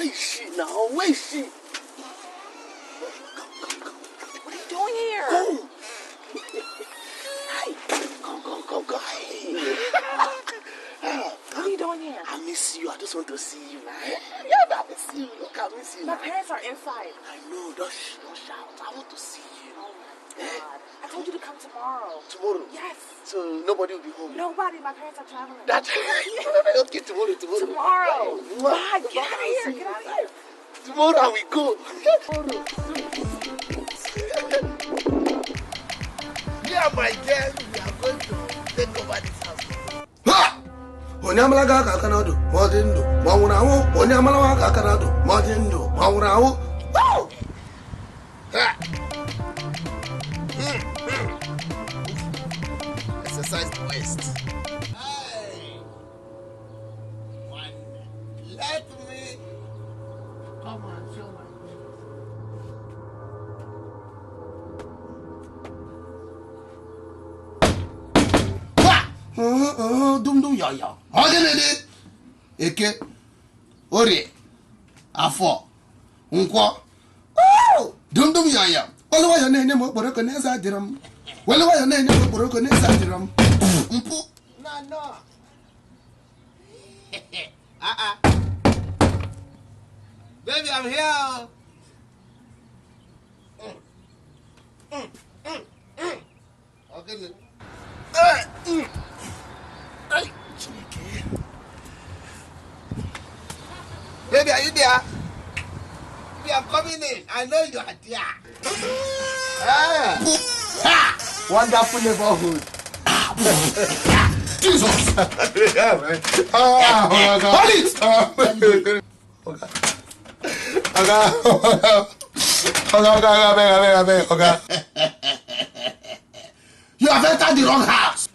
Where is she now? Where is she? What are you doing here? Go. Hi. Go. What are you doing here? I miss you. I just want to see you. Yeah, I miss you. Look, I miss you. My parents are inside. I know. Don't shout. I want to see you. Oh my God. I told you to come tomorrow. Tomorrow? Yes. So nobody will be home? Nobody. My parents are traveling. That's okay, tomorrow. Tomorrow. Bye. Get out of here. Get out of here. Tomorrow we go. Yeah, my girl, we are going to take over this house. Ha! Onyamala ga kanado, modindo, mawunawo, onyamala ga kanado, modindo, mawunawo. Woo! Ha! Exercise the waist. Hey! One. Let me come and show my dum ya ya. Ogenede. Eke. Ori. Afọ. Nkwo. Dum ya ya. Oluwa ya na-enye m okporo ko na-eze adịrọ m. Oluwa ya na-enye m okporo ko na-eze adịrọ m. Mpu. No. Baby, I'm here. Okay. Baby, are you there? Baby, I'm coming in. I know you are there. Wonderful neighborhood. Jesus. Yeah, man. Hold it. Okay. You have entered the wrong house.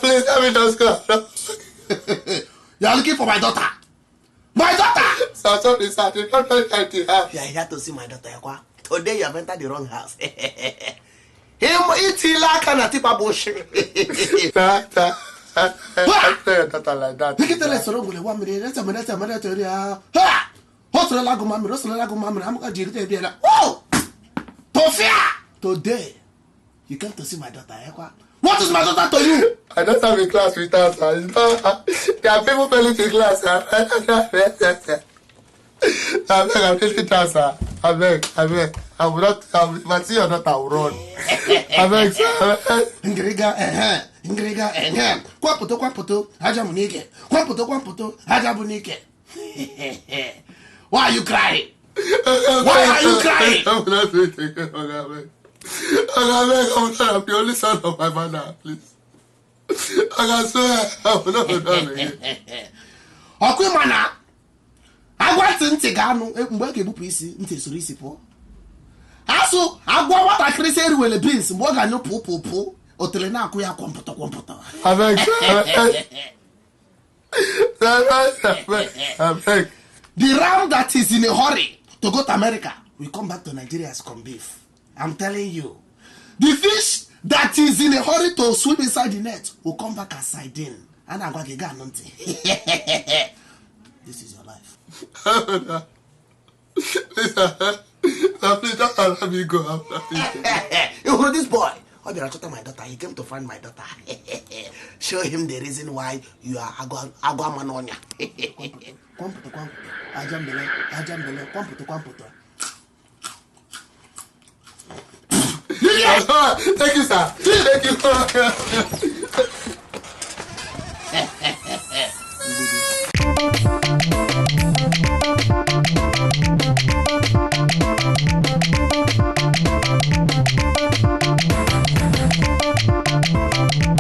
Please, let me just go. You are looking for my daughter. My daughter! Sorry, you don't know the house. You are here to see my daughter. Today you have entered the wrong house. Him eating like a tipa bullshit. Daughter like that. Look at the lesson of 1 minute. That's a minute. Ha! What's the lago, mammy? What's the lago, mammy? I'm going to do it. Oh! Today, you came to see my daughter. What is my daughter to you? I don't have a class with her. There are people failing in class. I'm taking class. I beg. I will not. If I see your daughter, I will run. I beg. Ingriga, Kwapoto, Hajamunike. Kwapoto, Hajabunike. Why are you crying? Why are you crying? I'm not waiting. I'm the only son of my mother, please. I swear, I will not do that again. Okwimana, I want to take a piece into Surisipo. Also, I want what I can say with the beans, more than no poo, or Telena Kuya Computer. I beg. The ram that is in a hurry to go to America will come back to Nigeria as corned beef. I'm telling you. The fish that is in a hurry to swim inside the net will come back as sardine. And I'm going to get nothing. This is your life. Please don't allow me go. You know this boy. Oh, my daughter. He came to find my daughter. Show him the reason why you are Aguamanonia. Kwamputo. Ajambele. Kwamputo. Thank you, sir. Thank you.